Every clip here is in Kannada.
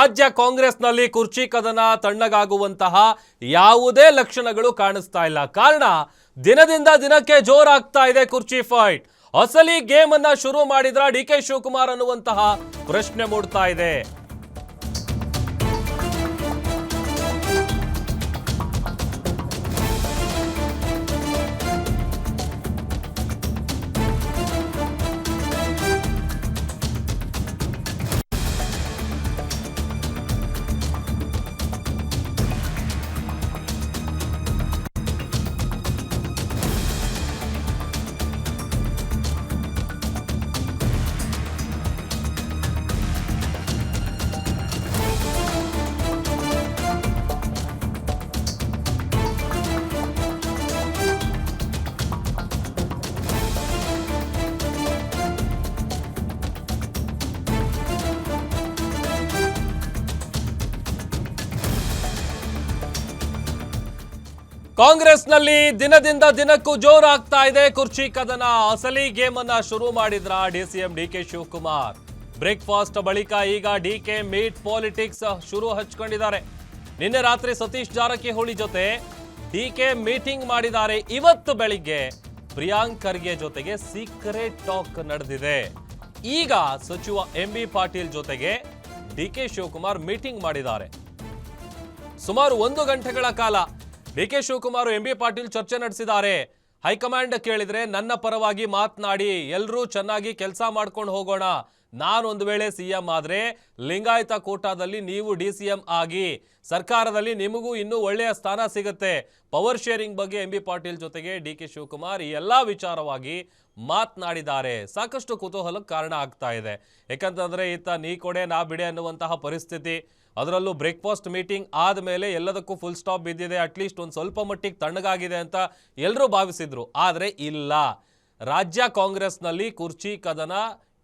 ರಾಜ್ಯ ಕಾಂಗ್ರೆಸ್ನಲ್ಲಿ ಕುರ್ಚಿ ಕದನ ತಣ್ಣಗಾಗುವಂತಹ ಯಾವುದೇ ಲಕ್ಷಣಗಳು ಕಾಣಿಸ್ತಾ ಇಲ್ಲ. ಕಾರಣ ದಿನದಿಂದ ದಿನಕ್ಕೆ ಜೋರಾಗ್ತಾ ಇದೆ ಕುರ್ಚಿ ಫೈಟ್. ಅಸಲಿ ಗೇಮ್ ಅನ್ನ ಶುರು ಮಾಡಿದ್ರ ಡಿ.ಕೆ. ಶಿವಕುಮಾರ್ ಅನ್ನುವಂತಹ ಪ್ರಶ್ನೆ ಮೂಡ್ತಾ ಇದೆ. ಕಾಂಗ್ರೆಸ್ನಲ್ಲಿ ದಿನದಿಂದ ದಿನಕ್ಕೂ ಜೋರಾಗ್ತಾ ಇದೆ ಕುರ್ಚಿ ಕದನ. ಅಸಲಿ ಗೇಮ್ ಅನ್ನ ಶುರು ಮಾಡಿದ್ರ ಡಿಸಿಎಂ ಡಿ.ಕೆ. ಶಿವಕುಮಾರ್. ಬ್ರೇಕ್ಫಾಸ್ಟ್ ಬಳಿಕ ಈಗ ಡಿ.ಕೆ. ಮೀಟ್ ಪಾಲಿಟಿಕ್ಸ್ ಶುರು ಹಚ್ಕೊಂಡಿದ್ದಾರೆ. ನಿನ್ನೆ ರಾತ್ರಿ ಸತೀಶ್ ಜಾರಕಿಹೊಳಿ ಜೊತೆ ಡಿ.ಕೆ. ಮೀಟಿಂಗ್ ಮಾಡಿದ್ದಾರೆ. ಇವತ್ತು ಬೆಳಿಗ್ಗೆ ಪ್ರಿಯಾಂಕ್ ಖರ್ಗೆ ಜೊತೆಗೆ ಸೀಕ್ರೆಟ್ ಟಾಕ್ ನಡೆದಿದೆ. ಈಗ ಸಚಿವ ಎಂ.ಬಿ. ಪಾಟೀಲ್ ಜೊತೆಗೆ ಡಿ.ಕೆ. ಶಿವಕುಮಾರ್ ಮೀಟಿಂಗ್ ಮಾಡಿದ್ದಾರೆ. ಸುಮಾರು 1 ಗಂಟೆಗಳ ಕಾಲ ಡಿ.ಕೆ. ಶಿವಕುಮಾರ್ ಎಂ.ಬಿ. ಪಾಟೀಲ್ ಚರ್ಚೆ ನಡೆಸಿದ್ದಾರೆ. ಹೈಕಮಾಂಡ್ ಕೇಳಿದ್ರೆ ನನ್ನ ಪರವಾಗಿ ಮಾತನಾಡಿ, ಎಲ್ಲರೂ ಚೆನ್ನಾಗಿ ಕೆಲಸ ಮಾಡ್ಕೊಂಡು ಹೋಗೋಣ. ನಾನು ಒಂದು ವೇಳೆ ಸಿಎಂ ಆದ್ರೆ ಲಿಂಗಾಯತ ಕೋಟಾದಲ್ಲಿ ನೀವು ಡಿ.ಸಿ.ಎಂ ಆಗಿ ಸರ್ಕಾರದಲ್ಲಿ ನಿಮಗೂ ಇನ್ನೂ ಒಳ್ಳೆಯ ಸ್ಥಾನ ಸಿಗುತ್ತೆ. ಪವರ್ ಶೇರಿಂಗ್ ಬಗ್ಗೆ ಎಂ.ಬಿ. ಪಾಟೀಲ್ ಜೊತೆಗೆ ಡಿ.ಕೆ. ಶಿವಕುಮಾರ್ ಈ ಎಲ್ಲಾ ವಿಚಾರವಾಗಿ ಮಾತನಾಡಿದ್ದಾರೆ. ಸಾಕಷ್ಟು ಕುತೂಹಲಕ್ಕೆ ಕಾರಣ ಆಗ್ತಾ ಇದೆ. ಯಾಕಂತಂದ್ರೆ ಈತ ನೀ ಕೊಡೆ ನಾ ಬಿಡೆ ಅನ್ನುವಂತಹ ಪರಿಸ್ಥಿತಿ. ಅದರಲ್ಲೂ ಬ್ರೇಕ್ಫಾಸ್ಟ್ ಮೀಟಿಂಗ್ ಆದಮೇಲೆ ಎಲ್ಲದಕ್ಕೂ ಫುಲ್ ಸ್ಟಾಪ್ ಬಿದ್ದಿದೆ. ಅಟ್ಲೀಸ್ಟ್ ಒಂದು ಸ್ವಲ್ಪ ಮಟ್ಟಿಗೆ ತಣ್ಣಗಾಗಿದೆ ಅಂತ ಎಲ್ಲರೂ ಭಾವಿಸಿದ್ರು. ಆದರೆ ಇಲ್ಲ, ರಾಜ್ಯ ಕಾಂಗ್ರೆಸ್ನಲ್ಲಿ ಕುರ್ಚಿ ಕದನ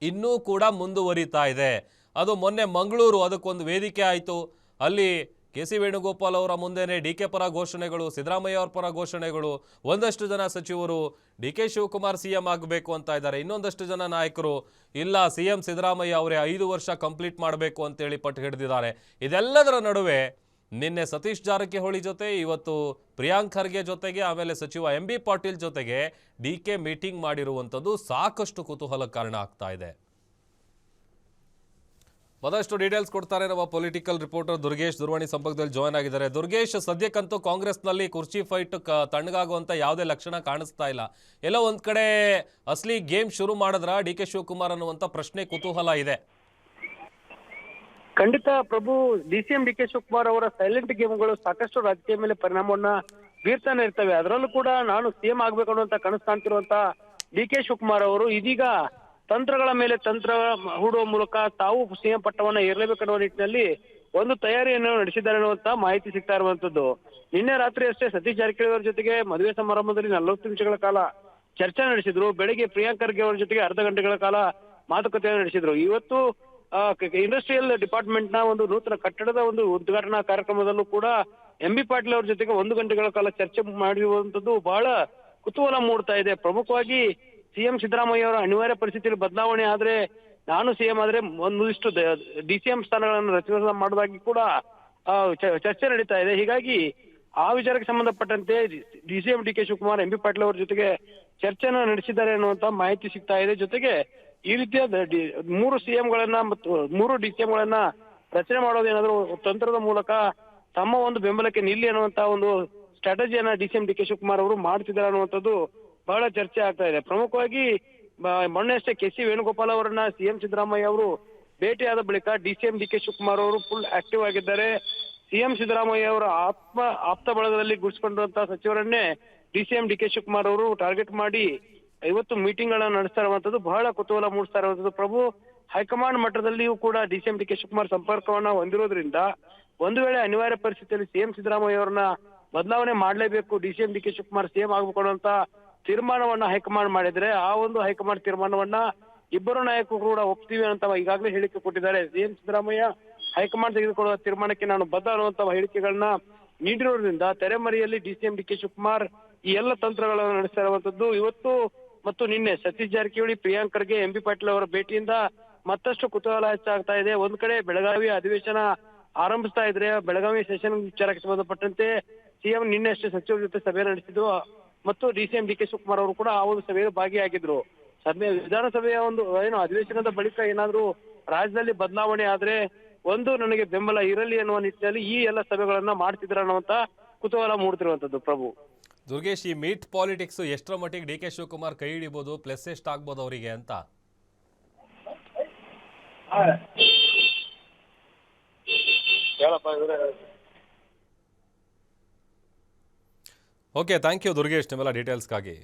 ಇನ್ನೂ ಕೂಡ ಮುಂದುವರಿತಾ ಇದೆ. ಅದು ಮೊನ್ನೆ ಮಂಗಳೂರು ಅದಕ್ಕೊಂದು ವೇದಿಕೆ ಆಯಿತು. ಅಲ್ಲಿ ಕೆ.ಸಿ. ವೇಣುಗೋಪಾಲ್ ಅವರ ಮುಂದೆನೆ ಡಿ.ಕೆ. ಪರ ಘೋಷಣೆಗಳು, ಸಿದ್ದರಾಮಯ್ಯ ಅವರ ಪರ ಘೋಷಣೆಗಳು. ಒಂದಷ್ಟು ಜನ ಸಚಿವರು ಡಿ.ಕೆ. ಶಿವಕುಮಾರ್ ಸಿಎಂ ಆಗಬೇಕು ಅಂತ ಇದ್ದಾರೆ. ಇನ್ನೊಂದಷ್ಟು ಜನ ನಾಯಕರು ಇಲ್ಲ, ಸಿಎಂ ಸಿದ್ದರಾಮಯ್ಯ ಅವರೇ 5 ವರ್ಷ ಕಂಪ್ಲೀಟ್ ಮಾಡಬೇಕು ಅಂತೇಳಿ ಪಟ್ಟು ಹಿಡಿದಿದ್ದಾರೆ. ಇದೆಲ್ಲದರ ನಡುವೆ ನಿನ್ನೆ ಸತೀಶ್ ಜಾರಕಿಹೊಳಿ ಜೊತೆ, ಇವತ್ತು ಪ್ರಿಯಾಂಕ್ ಖರ್ಗೆ ಜೊತೆಗೆ, ಆಮೇಲೆ ಸಚಿವ ಎಂ.ಬಿ. ಪಾಟೀಲ್ ಜೊತೆಗೆ ಡಿ.ಕೆ. ಮೀಟಿಂಗ್ ಮಾಡಿರುವಂಥದ್ದು ಸಾಕಷ್ಟು ಕುತೂಹಲಕ್ಕೆ ಕಾರಣ ಆಗ್ತಾ ಇದೆ. ಮತ್ತಷ್ಟು ಡೀಟೇಲ್ಸ್ ಕೊಡ್ತಾರೆ ನಮ್ಮ ಪೊಲಿಟಿಕಲ್ ರಿಪೋರ್ಟರ್ ದುರ್ಗೇಶ್ ದೂರವಾಣಿ ಸಂಪರ್ಕದಲ್ಲಿ ಜಾಯ್ನ್ ಆಗಿದ್ದಾರೆ. ದುರ್ಗೇಶ್, ಸದ್ಯಕ್ಕಂತೂ ಕಾಂಗ್ರೆಸ್ನಲ್ಲಿ ಕುರ್ಚಿ ಫೈಟ್ ತಣ್ಣಗಾಗುವಂತ ಯಾವುದೇ ಲಕ್ಷಣ ಕಾಣಿಸ್ತಾ ಇಲ್ಲ. ಎಲ್ಲೋ ಒಂದ್ ಕಡೆ ಅಸಲಿ ಗೇಮ್ ಶುರು ಮಾಡಿದ್ರ ಡಿ.ಕೆ. ಶಿವಕುಮಾರ್ ಅನ್ನುವಂತ ಪ್ರಶ್ನೆ, ಕುತೂಹಲ ಇದೆ. ಖಂಡಿತ ಪ್ರಭು, ಡಿ.ಸಿ.ಎಂ ಡಿ.ಕೆ. ಶಿವಕುಮಾರ್ ಅವರ ಸೈಲೆಂಟ್ ಗೇಮ್ಗಳು ಸಾಕಷ್ಟು ರಾಜಕೀಯ ಮೇಲೆ ಪರಿಣಾಮವನ್ನ ಬೀರ್ತಾನೆ ಇರ್ತವೆ. ಅದರಲ್ಲೂ ಕೂಡ ನಾನು ಸಿಎಂ ಆಗ್ಬೇಕು ಅನ್ನುವಂತ ಕನಸು ಕಾಣ್ತಿರುವಂತ ಡಿ.ಕೆ. ಶಿವಕುಮಾರ್ ಅವರು ಇದೀಗ ತಂತ್ರಗಳ ಮೇಲೆ ತಂತ್ರ ಹೂಡುವ ಮೂಲಕ ತಾವು ಸಿಎಂ ಪಟ್ಟವನ್ನ ಏರಲೇಬೇಕನ್ನುವ ನಿಟ್ಟಿನಲ್ಲಿ ಒಂದು ತಯಾರಿಯನ್ನು ನಡೆಸಿದ್ದಾರೆ ಅನ್ನುವಂತ ಮಾಹಿತಿ ಸಿಗ್ತಾ ಇರುವಂತದ್ದು. ನಿನ್ನೆ ರಾತ್ರಿ ಅಷ್ಟೇ ಸತೀಶ್ ಜಾರಕಿಹೊಳಿ ಅವರ ಜೊತೆಗೆ ಮದುವೆ ಸಮಾರಂಭದಲ್ಲಿ 40 ನಿಮಿಷಗಳ ಕಾಲ ಚರ್ಚೆ ನಡೆಸಿದ್ರು. ಬೆಳಿಗ್ಗೆ ಪ್ರಿಯಾಂಕ್ ಖರ್ಗೆ ಅವರ ಜೊತೆಗೆ ಅರ್ಧ ಗಂಟೆಗಳ ಕಾಲ ಮಾತುಕತೆಯನ್ನು ನಡೆಸಿದ್ರು. ಇವತ್ತು ಇಂಡಸ್ಟ್ರಿಯಲ್ ಡಿಪಾರ್ಟ್ಮೆಂಟ್ ನ ಒಂದು ನೂತನ ಕಟ್ಟಡದ ಒಂದು ಉದ್ಘಾಟನಾ ಕಾರ್ಯಕ್ರಮದಲ್ಲೂ ಕೂಡ ಎಂ.ಬಿ. ಪಾಟೀಲ್ ಅವರ ಜೊತೆಗೆ 1 ಗಂಟೆಗಳ ಕಾಲ ಚರ್ಚೆ ಮಾಡಿರುವಂತದ್ದು ಬಹಳ ಕುತೂಹಲ ಮೂಡ್ತಾ ಇದೆ. ಪ್ರಮುಖವಾಗಿ ಸಿಎಂ ಸಿದ್ದರಾಮಯ್ಯ ಅವರ ಅನಿವಾರ್ಯ ಪರಿಸ್ಥಿತಿಯಲ್ಲಿ ಬದಲಾವಣೆ ಆದ್ರೆ, ನಾನು ಸಿಎಂ ಆದ್ರೆ ಒಂದಿಷ್ಟು ಡಿ.ಸಿ.ಎಂ ಸ್ಥಾನಗಳನ್ನು ರಚನೆ ಮಾಡೋದಾಗಿ ಕೂಡ ಚರ್ಚೆ ನಡೀತಾ ಇದೆ. ಹೀಗಾಗಿ ಆ ವಿಚಾರಕ್ಕೆ ಸಂಬಂಧಪಟ್ಟಂತೆ ಡಿ.ಸಿ.ಎಂ ಡಿ.ಕೆ. ಶಿವಕುಮಾರ್ ಎಂ.ಬಿ. ಪಾಟೀಲ್ ಅವರ ಜೊತೆಗೆ ಚರ್ಚೆನ ನಡೆಸಿದ್ದಾರೆ ಅನ್ನುವಂತ ಮಾಹಿತಿ ಸಿಗ್ತಾ ಇದೆ. ಜೊತೆಗೆ ಈ ರೀತಿಯ 3 ಸಿಎಂಗಳನ್ನ ಮತ್ತು 3 ಡಿ.ಸಿ.ಎಂಗಳನ್ನ ರಚನೆ ಮಾಡೋದೇನಾದ್ರೂ ತಂತ್ರದ ಮೂಲಕ ತಮ್ಮ ಒಂದು ಬೆಂಬಲಕ್ಕೆ ನಿಲ್ಲಿ ಅನ್ನುವಂತ ಒಂದು ಸ್ಟ್ರಾಟಜಿಯನ್ನ ಡಿ.ಸಿ.ಎಂ ಡಿ.ಕೆ. ಶಿವಕುಮಾರ್ ಅವರು ಮಾಡ್ತಿದ್ದಾರೆ ಅನ್ನುವಂಥದ್ದು ಬಹಳ ಚರ್ಚೆ ಆಗ್ತಾ ಇದೆ. ಪ್ರಮುಖವಾಗಿ ಮೊನ್ನೆ ಅಷ್ಟೇ ಕೆ.ಸಿ. ವೇಣುಗೋಪಾಲ್ ಅವರನ್ನ ಸಿಎಂ ಸಿದ್ದರಾಮಯ್ಯ ಅವರು ಭೇಟಿಯಾದ ಬಳಿಕ ಡಿ.ಸಿ.ಎಂ ಡಿ.ಕೆ. ಶಿವಕುಮಾರ್ ಅವರು ಫುಲ್ ಆಕ್ಟಿವ್ ಆಗಿದ್ದಾರೆ. ಸಿಎಂ ಸಿದ್ದರಾಮಯ್ಯ ಅವರ ಆಪ್ತ ಬಳಗದಲ್ಲಿ ಗುರುತಿಸಿಕೊಂಡಿರುವಂತಹ ಸಚಿವರನ್ನೇ ಡಿ.ಸಿ.ಎಂ ಡಿ.ಕೆ. ಶಿವಕುಮಾರ್ ಅವರು ಟಾರ್ಗೆಟ್ ಮಾಡಿ ಇವತ್ತು ಮೀಟಿಂಗ್ ಗಳನ್ನ ನಡೆಸ್ತಾ ಇರುವಂತದ್ದು ಬಹಳ ಕುತೂಹಲ ಮೂಡಿಸ್ತಾ ಇರುವಂತದ್ದು. ಪ್ರಭು, ಹೈಕಮಾಂಡ್ ಮಟ್ಟದಲ್ಲಿಯೂ ಕೂಡ ಡಿ.ಸಿ.ಎಂ ಡಿ.ಕೆ. ಶಿವಕುಮಾರ್ ಸಂಪರ್ಕವನ್ನ ಹೊಂದಿರೋದ್ರಿಂದ ಒಂದು ವೇಳೆ ಅನಿವಾರ್ಯ ಪರಿಸ್ಥಿತಿಯಲ್ಲಿ ಸಿಎಂ ಸಿದ್ದರಾಮಯ್ಯ ಅವರನ್ನ ಬದಲಾವಣೆ ಮಾಡಲೇಬೇಕು, ಡಿ.ಸಿ.ಎಂ ಡಿ.ಕೆ. ಶಿವಕುಮಾರ್ ಸಿಎಂ ಆಗಬೇಕು ಅನ್ನುವಂತ ತೀರ್ಮಾನವನ್ನ ಹೈಕಮಾಂಡ್ ಮಾಡಿದ್ರೆ, ಆ ಒಂದು ಹೈಕಮಾಂಡ್ ತೀರ್ಮಾನವನ್ನ ಇಬ್ಬರು ನಾಯಕರು ಕೂಡ ಒಪ್ತೀವಿ ಅಂತ ಈಗಾಗಲೇ ಹೇಳಿಕೆ ಕೊಟ್ಟಿದ್ದಾರೆ. ಸಿಎಂ ಸಿದ್ದರಾಮಯ್ಯ ಹೈಕಮಾಂಡ್ ತೆಗೆದುಕೊಳ್ಳುವ ತೀರ್ಮಾನಕ್ಕೆ ನಾನು ಬದ್ಧ ಅನ್ನುವಂತ ಹೇಳಿಕೆಗಳನ್ನ ನೀಡಿರೋದ್ರಿಂದ ತೆರೆಮರೆಯಲ್ಲಿ ಡಿ.ಸಿ.ಎಂ ಡಿ.ಕೆ. ಶಿವಕುಮಾರ್ ಈ ಎಲ್ಲ ತಂತ್ರಗಳನ್ನು ನಡೆಸ್ತಾ ಇರುವಂತದ್ದು. ಇವತ್ತು ಮತ್ತು ನಿನ್ನೆ ಸತೀಶ್ ಜಾರಕಿಹೊಳಿ, ಪ್ರಿಯಾಂಕ್ ಖರ್ಗೆ, ಎಂ.ಬಿ. ಪಾಟೀಲ್ ಅವರ ಭೇಟಿಯಿಂದ ಮತ್ತಷ್ಟು ಕುತೂಹಲ ಹೆಚ್ಚಾಗ್ತಾ ಇದೆ. ಒಂದ್ ಕಡೆ ಬೆಳಗಾವಿ ಅಧಿವೇಶನ ಆರಂಭಿಸ್ತಾ ಇದ್ರೆ ಬೆಳಗಾವಿ ಸೆಷನ್ ವಿಚಾರಕ್ಕೆ ಸಂಬಂಧಪಟ್ಟಂತೆ ಸಿಎಂ ನಿನ್ನೆ ಅಷ್ಟೇ ಸಚಿವರ ಜೊತೆ ಸಭೆ ನಡೆಸಿದ್ರು ಮತ್ತು ಡಿಸಿಎಂ ಡಿ ಕೆ ಶಿವಕುಮಾರ್ ಅವರು ಕೂಡ ಆ ಒಂದು ಸಭೆಯಲ್ಲಿ ಭಾಗಿಯಾಗಿದ್ರು. ವಿಧಾನಸಭೆಯ ಒಂದು ಏನು ಅಧಿವೇಶನದ ಬಳಿಕ ಏನಾದ್ರೂ ರಾಜ್ಯದಲ್ಲಿ ಬದಲಾವಣೆ ಆದ್ರೆ ಒಂದು ನನಗೆ ಬೆಂಬಲ ಇರಲಿ ಅನ್ನುವ ನಿಟ್ಟಿನಲ್ಲಿ ಈ ಎಲ್ಲ ಸಭೆಗಳನ್ನ ಮಾಡ್ತಿದ್ರ ಅನ್ನುವಂತ ಕುತೂಹಲ ಮೂಡ್ತಿರುವಂತದ್ದು. ಪ್ರಭು ದುರ್ಗೇಶ್, ಈ ಮೀಟ್ ಪಾಲಿಟಿಕ್ಸ್ ಎಷ್ಟರ ಮಟ್ಟಿಗೆ ಡಿ ಕೆ ಶಿವಕುಮಾರ್ ಕೈ ಹಿಡಿಬಹುದು, ಪ್ಲಸ್ ಎಷ್ಟು ಆಗ್ಬೋದು ಅವರಿಗೆ ಅಂತ? ಓಕೆ, ಥ್ಯಾಂಕ್ ಯು ದುರ್ಗೇಶ್ ನಿಮ್ಮೆಲ್ಲ ಡೀಟೇಲ್ಸ್ಗಾಗಿ.